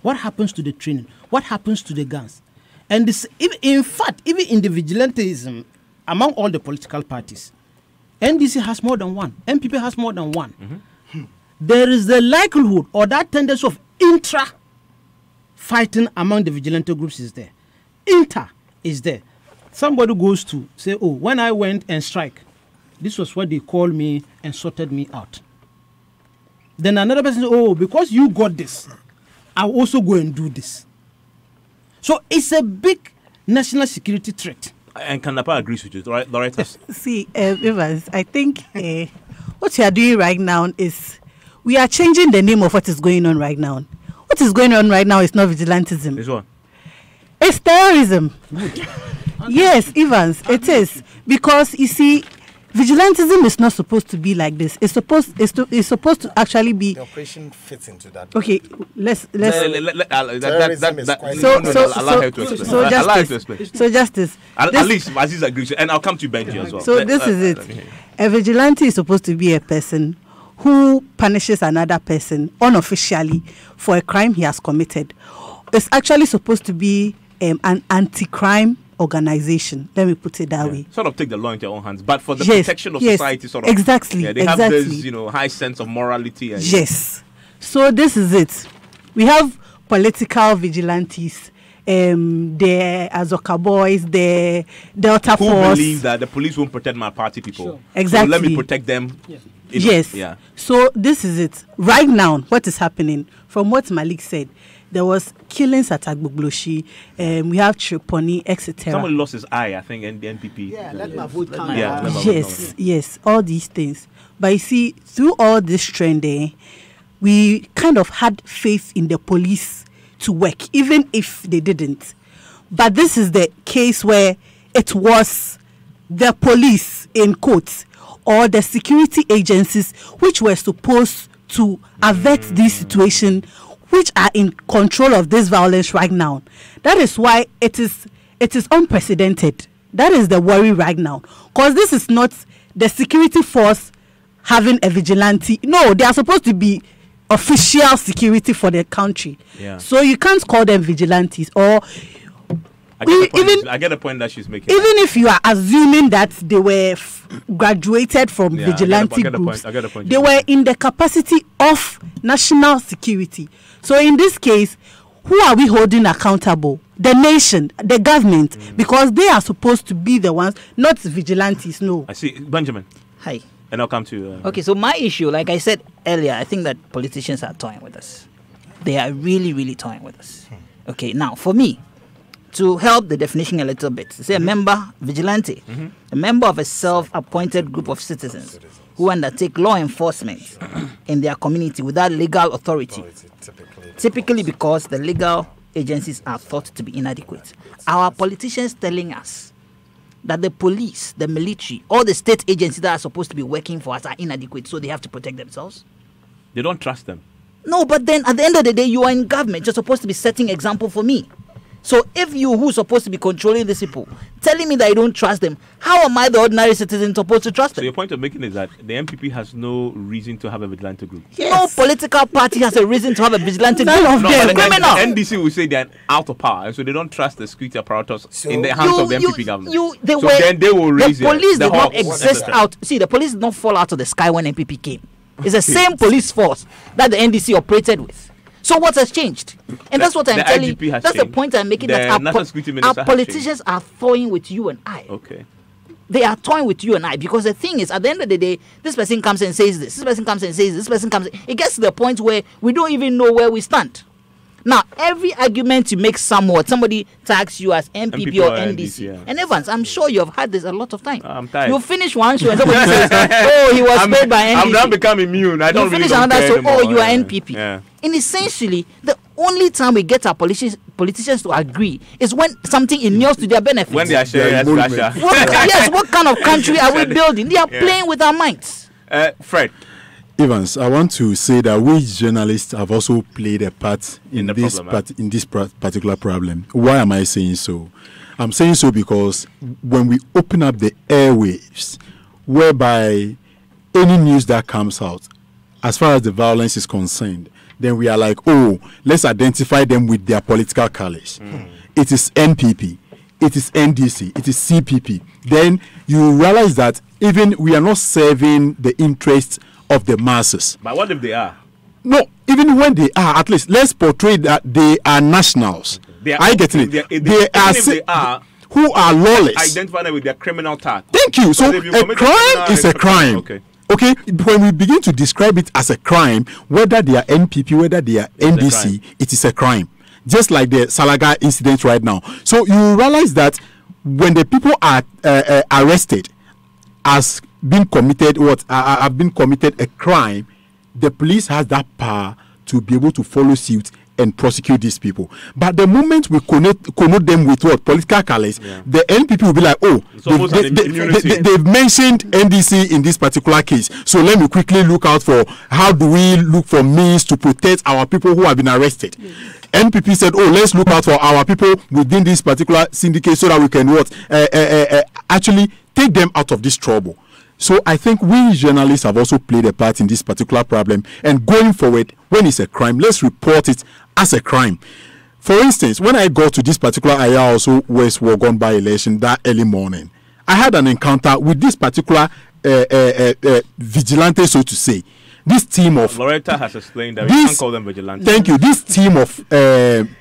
what happens to the training? What happens to the guns? And this, in fact, even in the vigilantism, among all the political parties, NDC has more than one. MPP has more than one. there is the likelihood or that tendency of intra-fighting among the vigilante groups is there. Inter is there. Somebody goes to say, oh, when I went and strike, this was what they called me and sorted me out. Then another person says, oh, because you got this, I'll also go and do this. So it's a big national security threat. And Kandapa agrees with you, Loretta. See, Evans, I think what we are doing right now is we are changing the name of what is going on right now. What is going on right now is not vigilantism. It's what? It's terrorism. Yes, Evans, it is. Because, you see, vigilantism is not supposed to be like this. It's supposed to actually be. The operation fits into that. Okay, let's. Terrorism is quite. So justice. At least Aziz agrees, and I'll come to Benji as well. So this is it. A vigilante is supposed to be a person who punishes another person unofficially for a crime he has committed. It's actually supposed to be an anti-crime organization. Let me put it that way. Sort of take the law into their own hands, but for the protection of society, sort of. Exactly. Yeah, they have this, high sense of morality. And, yes. So this is it. We have political vigilantes. The Azoka boys, the Delta Force. Who believe that the police won't protect my party people. Sure. Exactly. So let me protect them. Yeah. Yes. Yeah. So this is it. Right now, what is happening, from what Malik said, there was killings at Agbogloshi. We have Triponi, etc. Somebody lost his eye, I think, in the NPP. Yeah, let my vote count. Yes, all these things. But you see, through all this trend, we kind of had faith in the police to work, even if they didn't. But this is the case where it was the police, in quotes, or the security agencies which were supposed to avert this situation, which are in control of this violence right now. That is why it is unprecedented. That is the worry right now. Because this is not the security force having a vigilante. No, they are supposed to be official security for the country. Yeah. So you can't call them vigilantes. Or I get the point that she's making. Even if you are assuming that they were graduated from vigilante groups, they were in the capacity of national security. So in this case, who are we holding accountable? The nation, the government, because they are supposed to be the ones, not vigilantes. No. I see. Benjamin. Hi. And I'll come to okay, so my issue, like I said earlier, I think that politicians are toying with us. They are really, really toying with us. Okay, now for me, to help the definition a little bit, say a member, vigilante, a member of a self-appointed group of citizens who undertake law enforcement in their community without legal authority, typically because the legal agencies are thought to be inadequate. Our politicians telling us that the police, the military, all the state agencies that are supposed to be working for us are inadequate, so they have to protect themselves? They don't trust them. No, but then at the end of the day, you are in government. You're supposed to be setting example for me. So if you who's supposed to be controlling these people, telling me that I don't trust them, how am I, the ordinary citizen, supposed to trust them? So your point of making is that the MPP has no reason to have a vigilante group. Yes. No political party has a reason to have a vigilante group. No, criminal. The NDC will say they're out of power, and so they don't trust the security apparatus in the hands of the MPP government. Then they will raise the police did not exist out. See, the police did not fall out of the sky when MPP came. It's the same police force that the NDC operated with. So what has changed? And that's what I'm telling you. That's the point I'm making. That our politicians are toying with you and I. Okay. They are toying with you and I, because the thing is, at the end of the day, this person comes and says this person comes and says this person comes. It gets to the point where we don't even know where we stand. Now, every argument you make somewhat, somebody tags you as MPP or NDC. Yeah. And Evans, I'm sure you have had this a lot of time. I'm tired. You finish one show and somebody says, oh, he was paid by NDC. I'm now becoming immune. I don't finish really another, so, oh, you are yeah. NPP. Yeah. And essentially, the only time we get our politicians to agree is when something inures to their benefit. When they are sharing yes, what kind of country are we building? They are playing with our minds. Fred. Evans, I want to say that we journalists have also played a part in this particular problem. Why am I saying so? I'm saying so because when we open up the airwaves, whereby any news that comes out, as far as the violence is concerned, then we are like, oh, let's identify them with their political colors. It is NPP, it is NDC, it is CPP. Then you realize that even we are not serving the interests of the masses. But what if they are? No, even when they are, at least let's portray that they are nationals. They are, I get it. They are who are lawless. Identify them with their criminal tag. Thank you. So a crime is a crime. Okay. When we begin to describe it as a crime, whether they are NPP, whether they are NDC, it is a crime. Just like the Salaga incident right now. So you realize that when the people are arrested as being committed have been committed a crime, the police has that power to be able to follow suit and prosecute these people. But the moment we connote them with political colors, the NPP will be like, oh, they've mentioned NDC in this particular case. So let me quickly look out for how do we look for means to protect our people who have been arrested. NPP said, oh, let's look out for our people within this particular syndicate so that we can actually take them out of this trouble. So I think we journalists have also played a part in this particular problem. And going forward, when it's a crime, let's report it as a crime. For instance, when I got to this particular area also West Wuogon by-election that early morning, I had an encounter with this particular vigilante, so to say. This team of Loretta has explained that we can't call them vigilantes. Thank you. This team of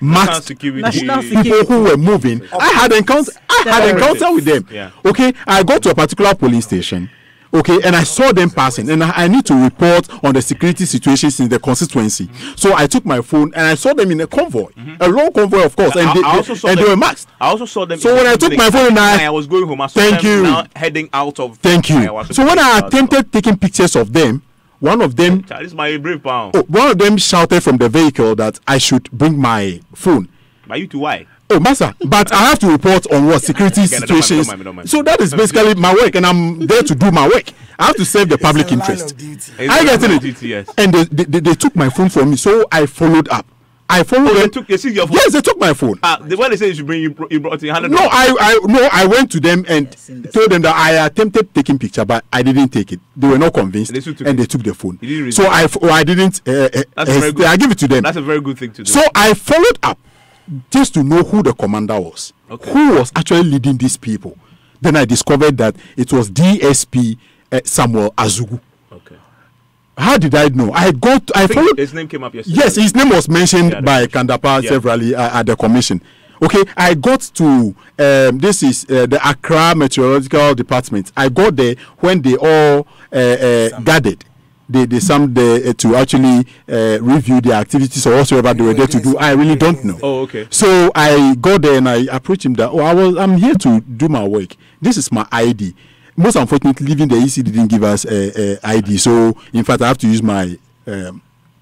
masked people who were moving. I had encounter with them. Yeah. Okay, I got to a particular police station. Okay, and I saw them passing, and I need to report on the security situations in the constituency. So I took my phone and I saw them in a convoy, a long convoy, of course, and they were masked. I also saw them. So when I took my phone and I was going home, I saw them now heading out of. Thank you. So when I attempted taking pictures of them, one of them, this is my brave pound. One of them shouted from the vehicle that I should bring my phone. But you too, why? Oh, Master, but I have to report on what security situations. Don't mind. So that is basically my work, and I'm there to do my work. I have to serve the public interest. I get it. Yes. And they took my phone from me, so I followed up. I followed them. They took your phone? Yes, they took my phone. When they said you should bring, you brought it. No, I went to them and told them that I attempted taking picture, but I didn't take it. They were not convinced, and they took the phone. So I didn't. I give it to them. That's a very good thing to do. So I followed up just to know who the commander was, who was actually leading these people. Then I discovered that it was DSP Samuel Azugu. Okay. How did I know? I followed. His name came up yesterday. Yes, his name was mentioned by Kandapa severally at the commission. Okay, I got to this is the Accra Meteorological Department. I got there when they all gathered. They summed to actually review the activities or whatsoever they were there to do. I really don't know. Oh, okay. So I go there and I approach him that I'm here to do my work. This is my ID. Most unfortunately, even the EC didn't give us ID. So in fact, I have to use my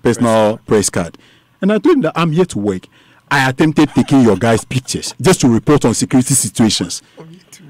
personal press card. And I told him that I'm here to work. I attempted taking your guys' pictures just to report on security situations.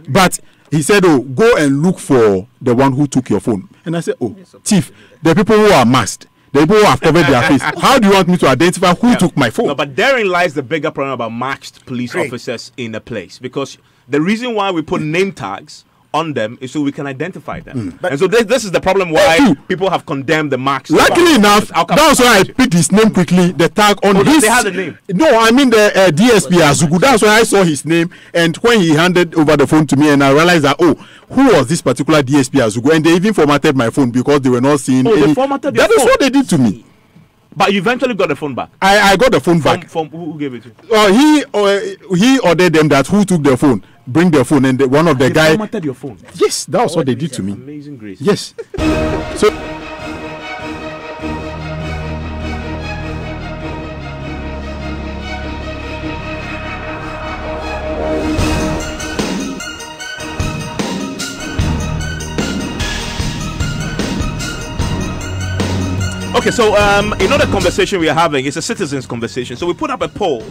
But he said, oh, go and look for the one who took your phone. And I said, oh, Chief, the people who are masked, the people who have covered their face, how do you want me to identify who took my phone? No, but therein lies the bigger problem about masked police officers in a place. Because the reason why we put name tags on them is so we can identify them. And so this is the problem why people have condemned the marks. Luckily enough, that's why I picked his name quickly, the tag on his. They had the name. No, I mean the DSP Azugu. That's why I saw his name. And when he handed over the phone to me, and I realized that, oh, who was this particular DSP Azugu? And they even formatted my phone because they were not seeing any. They formatted that is what they did to me. But you eventually got the phone back. I got the phone back. From who gave it to you? He ordered them that who took the phone. Bring their phone, and one of the guys formatted your phone. Yes, that was what they did to me. Amazing grace. Yes. So okay, so another conversation we are having is a citizens' conversation. So we put up a poll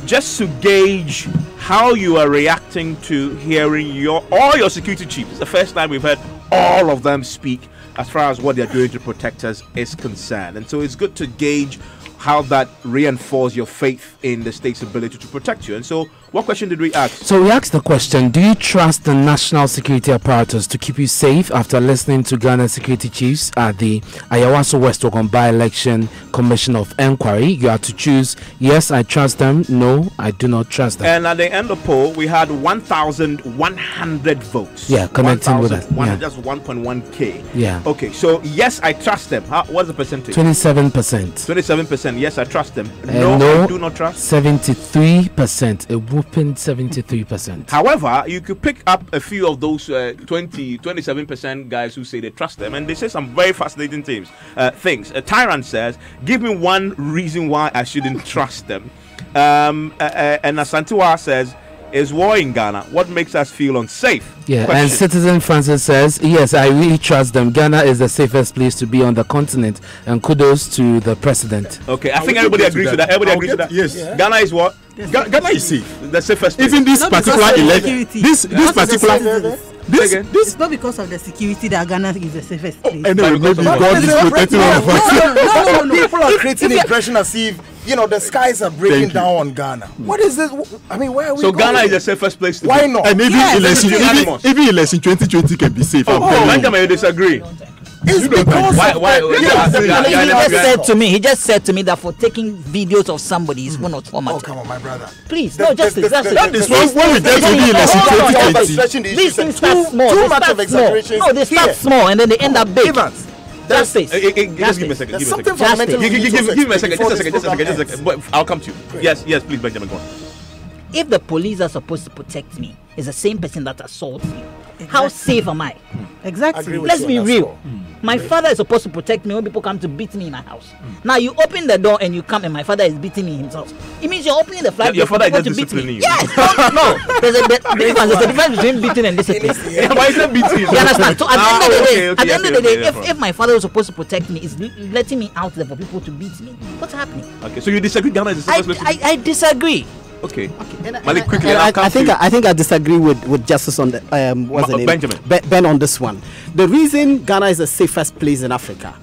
just to gauge how you are reacting to hearing all your security chiefs. It's the first time we've heard all of them speak as far as what they're doing to protect us is concerned. And so it's good to gauge how that reinforces your faith in the state's ability to protect you. And so What question did we ask? So we asked the question, do you trust the national security apparatus to keep you safe after listening to Ghana security chiefs at the Ayawaso West Ogun by-election commission of inquiry? You have to choose, yes, I trust them, no, I do not trust them. And at the end of the poll, we had 1,100 votes. Yeah, connecting with us. Yeah. Just 1.1k. Yeah. Okay, so yes, I trust them. What's the percentage? 27%. 27%. Yes, I trust them. No, I do not trust. 73%. A whooping 73%. However, you could pick up a few of those 27% guys who say they trust them, and they say some very fascinating things. Tyrant says, "Give me one reason why I shouldn't trust them." And Asantewa says, "Is war in Ghana? What makes us feel unsafe?" Yeah, Question. and Citizen Francis says, yes, I really trust them. Ghana is the safest place to be on the continent, and kudos to the president. Okay, I think everybody agrees with that. Everybody agrees with that. Yes. Yeah. Ghana is what? Ghana is safe. The safest place. Even this particular election, this particular. It's not because of the security that Ghana is the safest place. Anyway, maybe God is protecting all of us. No. People are creating the impression as if the skies are breaking down on Ghana. What is this? I mean, where are we So going? Ghana is the safest place to Why be. not? And even election 2020 can be safe. Benjamin, you disagree? It's because he just said to me that for taking videos of somebody is one or two. Oh, come on, my brother. Please, no, justice. That is when we get to the election 2020. These things start small. Too much of exaggeration. No, they start small and then they end up big. Justice. Just give me a second. Give me a second. Just a second. But I'll come to you. Yes, please, Benjamin, go on. If the police are supposed to protect me, is the same person that assaults me. How safe am I? Exactly. Let's be real. My father is supposed to protect me when people come to beat me in my house. Now you open the door and you come and my father is beating me himself. It means you're opening the flight. Your father is just to beat disciplining me. you. Yes. No. There's a difference between beating and discipline. Why is that beating? You understand? So at the end of the day, if my father was supposed to protect me, is letting me out there for people to beat me. What's happening? Okay, so you disagree? Ghana is the safest place. I disagree. Okay. Malik, quickly. I think I disagree with Justice on the what's the name? Benjamin. Ben on this one. The reason Ghana is the safest place in Africa,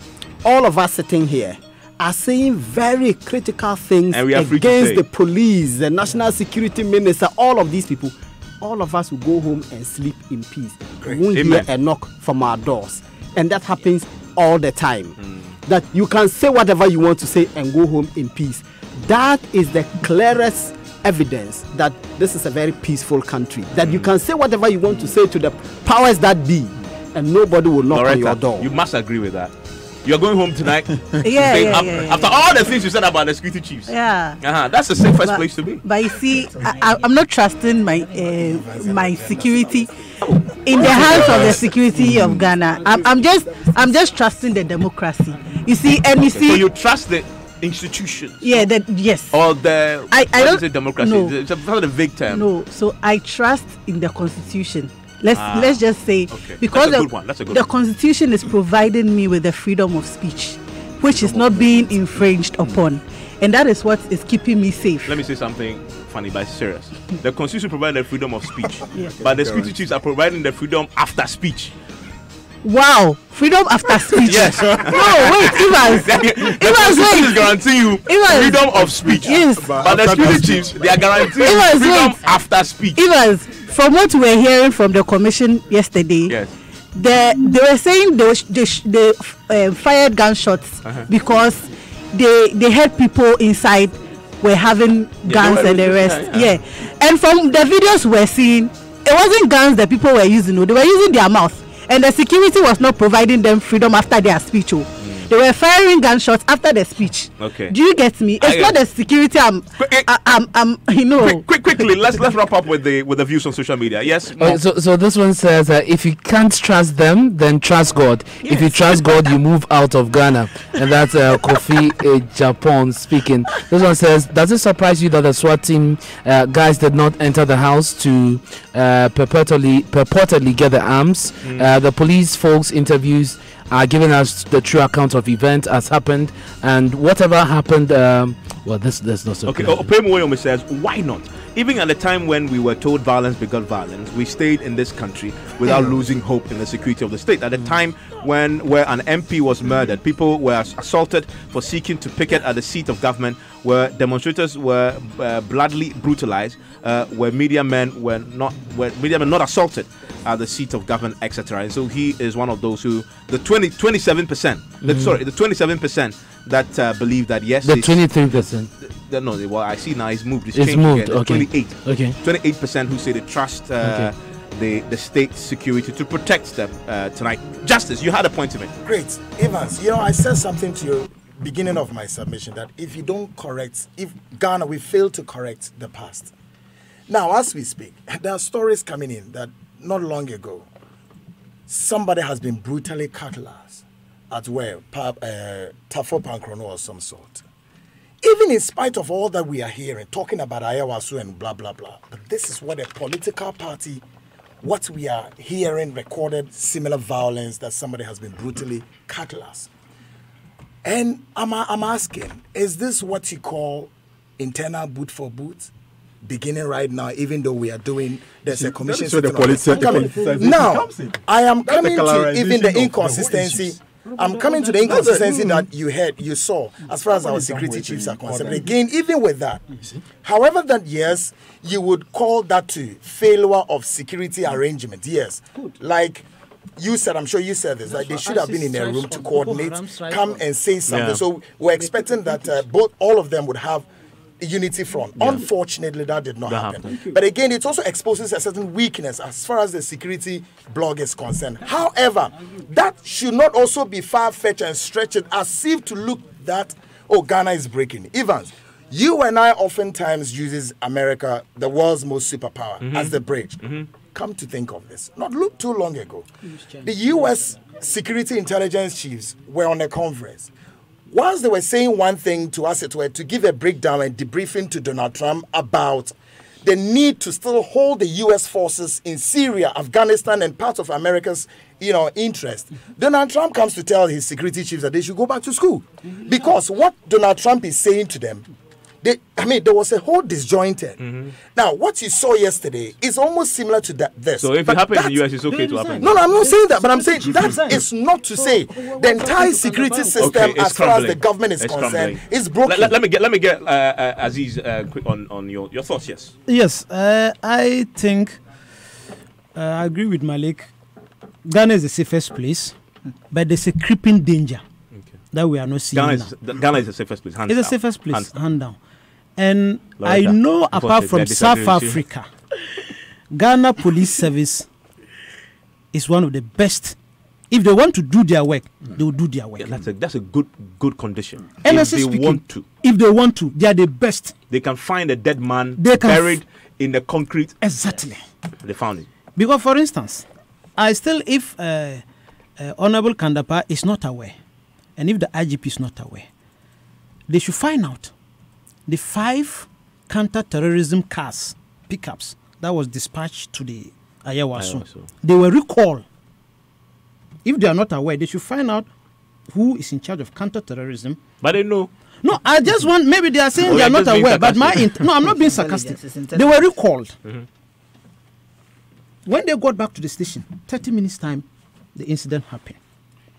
all of us sitting here are saying very critical things against the police, the national security minister, all of these people. All of us will go home and sleep in peace. We won't hear a knock from our doors, and that happens all the time. That you can say whatever you want to say and go home in peace. That is the clearest evidence that this is a very peaceful country, that you can say whatever you want to say to the powers that be and nobody will knock on your door. You must agree with that. You're going home tonight. After all the things you said about the security chiefs. That's the safest place to be. But you see, I'm not trusting my my security in the hands of the security of Ghana. I'm just trusting the democracy. You see, and you see. So you trust the institutions? Yeah, yes. Or the I don't say democracy. No. It's a vague term. No, so I trust in the constitution. Let's just say because the constitution is providing me with the freedom of speech, which is not being infringed upon, and that is what is keeping me safe. Let me say something funny but serious. The constitution provides the freedom of speech, but the security chiefs are providing the freedom after speech. Wow, freedom after speech. Yes. No, wait, the constitution is guaranteeing you freedom of speech. Yes. But the security chiefs, they are guaranteeing freedom after speech. From what we were hearing from the commission yesterday, they were saying they fired gunshots because they had people inside were having guns and the rest. And from the videos we're seeing, it wasn't guns that people were using. They were using their mouth. And the security was not providing them freedom after their speech. They were firing gunshots after the speech. Okay. Do you get me? It's not the security. Quickly, let's wrap up with the views on social media. Yes. So this one says, if you can't trust them, then trust God. Yes. If you trust God, you move out of Ghana. And that's Kofi Japan speaking. This one says, does it surprise you that the SWAT team guys did not enter the house to purportedly get the arms? The police folks interviews are giving us the true account of event as happened, and whatever happened. Well, this not so. Okay. Opemo says, why not? even at the time when we were told violence begot violence, we stayed in this country without losing hope in the security of the state. At the time where an MP was murdered, people were assaulted for seeking to picket at the seat of government, where demonstrators were bloodily brutalized, where media men not assaulted at the seat of government, etc. And so he is one of those who the 27%. The 27% that believe that yes, the 23%. No, well, I see now he's moved. It's moved. Again. Okay. 28. Okay. 28% who say they trust the state security to protect them tonight. Justice, you had a point to make. Great, Evans. I said something to you beginning of my submission that if Ghana, we fail to correct the past. Now, as we speak, there are stories coming in that not long ago, somebody has been brutally catalyzed at Tafo Pankrono or some sort. Even in spite of all that we are hearing, talking about Ayawaso and blah, blah, blah, but this is what a political party, what we are hearing recorded, similar violence that somebody has been brutally catalyzed. And I'm asking, is this what you call internal boot for boot? Beginning right now, even though we are doing, there's a commission. Now, I am coming to even the inconsistency. I'm coming to the inconsistency that you saw, as far as our security chiefs are concerned. Again, even with that, however, that yes, you would call that to failure of security arrangement. Yes, like you said, I'm sure you said this, that they should have been in a room to coordinate, come and say something. Yeah. So we're expecting that all of them would have unity front. Yeah. Unfortunately, that did not happen. But again, it also exposes a certain weakness as far as the security blog is concerned. However, that should not also be far-fetched and stretched as if to look that, Ghana is breaking. Evans, you and I oftentimes uses America, the world's most superpower, as the bridge. Come to think of this, not look too long ago, the U.S. security intelligence chiefs were on a conference. Whilst they were saying one thing to us, it were to give a breakdown and debriefing to Donald Trump about the need to still hold the U.S. forces in Syria, Afghanistan, and parts of America's, interest. Donald Trump comes to tell his security chiefs that they should go back to school. Because what Donald Trump is saying to them, there was a whole disjointed. Now, what you saw yesterday is almost similar to this. So if it happens in the U.S., it's okay to happen. No, I'm not saying that, but I'm saying that is not to say the entire security system, as far as the government is concerned, is broken. Let me get Aziz quick on your thoughts. Yes. Yes, I think I agree with Malik. Ghana is the safest place, but there's a creeping danger that we are not seeing Ghana is the safest place. It's the safest place, hand down. And I know, apart from South Africa, Ghana Police Service is one of the best. If they want to do their work, they will do their work. Yeah, that's a good condition. If they want to, they are the best. They can find a dead man buried in the concrete. Exactly. They found it. Because, for instance, if Honorable Kandapa is not aware, and if the IGP is not aware, they should find out the 5 counter-terrorism cars, pickups, that was dispatched to the Ayawaso. They were recalled. If they are not aware, they should find out who is in charge of counter-terrorism. But they know. No, I just want, maybe they are saying they are not aware, but no, I'm not being sarcastic. They were recalled. When they got back to the station, 30 minutes time, the incident happened.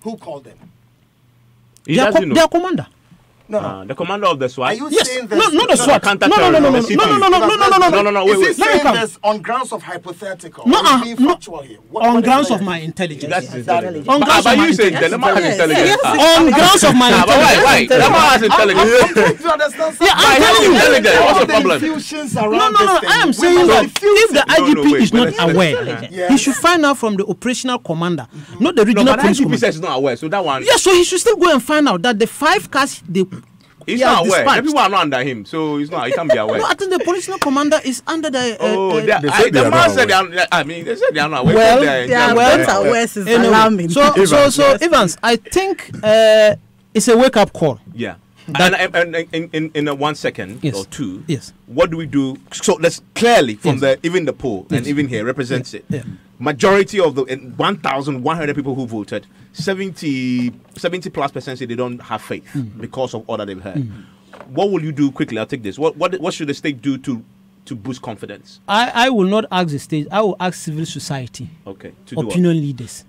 Who called them? Their commander. No. The commander of the SWAT. Are you saying this? Not the SWAT. No. Wait. Is he saying this on grounds of hypothetical? On grounds of my intelligence. On grounds of my intelligence. On grounds of my intelligence. The man has intelligence. What's the problem? No. I am saying that if the IGP is not aware, he should find out from the operational commander, not the regional police commander. IGP says not aware, so that one. Yes, so he should still go and find out that the 5 cars he's not aware. Everyone are not under him, so he's not. He can't be aware. No, I think the police commander is under the. The man said they are. I mean, they said they are not aware. Well, they are not aware. Is alarming. So Evans, I think it's a wake-up call. Yeah. And in 1 second or two, what do we do? So let's clearly from even the poll and even here represents it. Yeah. Majority of the 1,100 people who voted, 70+% say they don't have faith because of all that they've heard. What will you do quickly? I'll take this. What should the state do to to boost confidence? I will not ask the state. I will ask civil society. Okay. To do opinion what? leaders.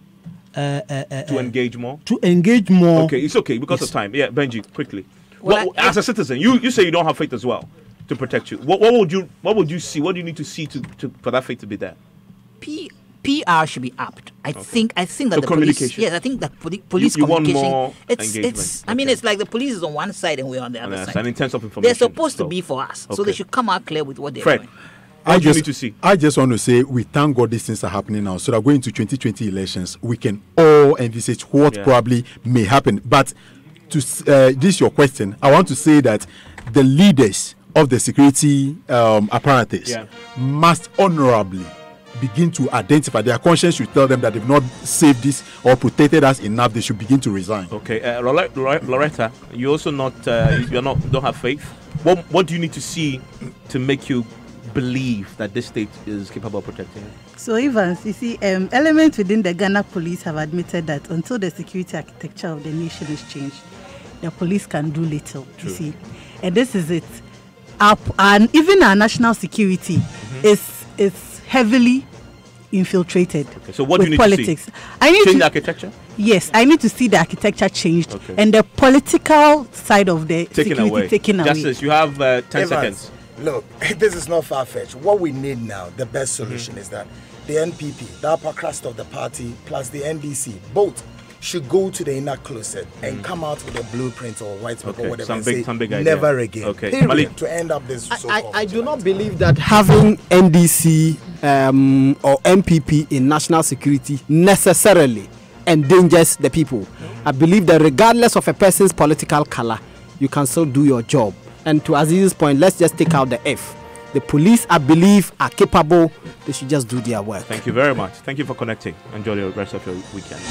To engage more? To engage more. Okay, it's okay because of time. Yeah, Benji, quickly. As a citizen, you say you don't have faith as well to protect you. What would you see? What do you need to see for that faith to be there? PR should be upped. I think that the communication. police. Yes, I think that police you communication. Want more it's. I mean, it's like the police is on one side and we're on the other side. And in terms of information, they're supposed to be for us, so they should come out clear with what they're doing. I just want to say we thank God these things are happening now, so that going to 2020 elections, we can all envisage what probably may happen. But to this your question, I want to say that the leaders of the security apparatus must honorably begin to identify. Their conscience should tell them that they've not saved this or protected us enough. They should begin to resign. Okay, Loretta, you also don't have faith. What do you need to see to make you believe that this state is capable of protecting it? So, Evans, you see, elements within the Ghana police have admitted that until the security architecture of the nation is changed, the police can do little. True. You see, and this is it. And even our national security is heavily infiltrated. Okay. So, what do you need politics. to see? I need change the architecture. Yes, I need to see the architecture changed and the political side of the security taken away. Justice, you have 10 seconds. Look, this is not far-fetched. What we need now, the best solution is that the NPP, the upper crust of the party, plus the NDC, both should go to the inner closet and come out with a blueprint or white paper or whatever and say, never again. Okay. Period, to end up this. I do not believe that having NDC or MPP in national security necessarily endangers the people. I believe that regardless of a person's political color, you can still do your job. And to Aziz's point, let's just take out the F. The police, I believe, are capable. They should just do their work. Thank you very much. Thank you for connecting. Enjoy the rest of your weekend.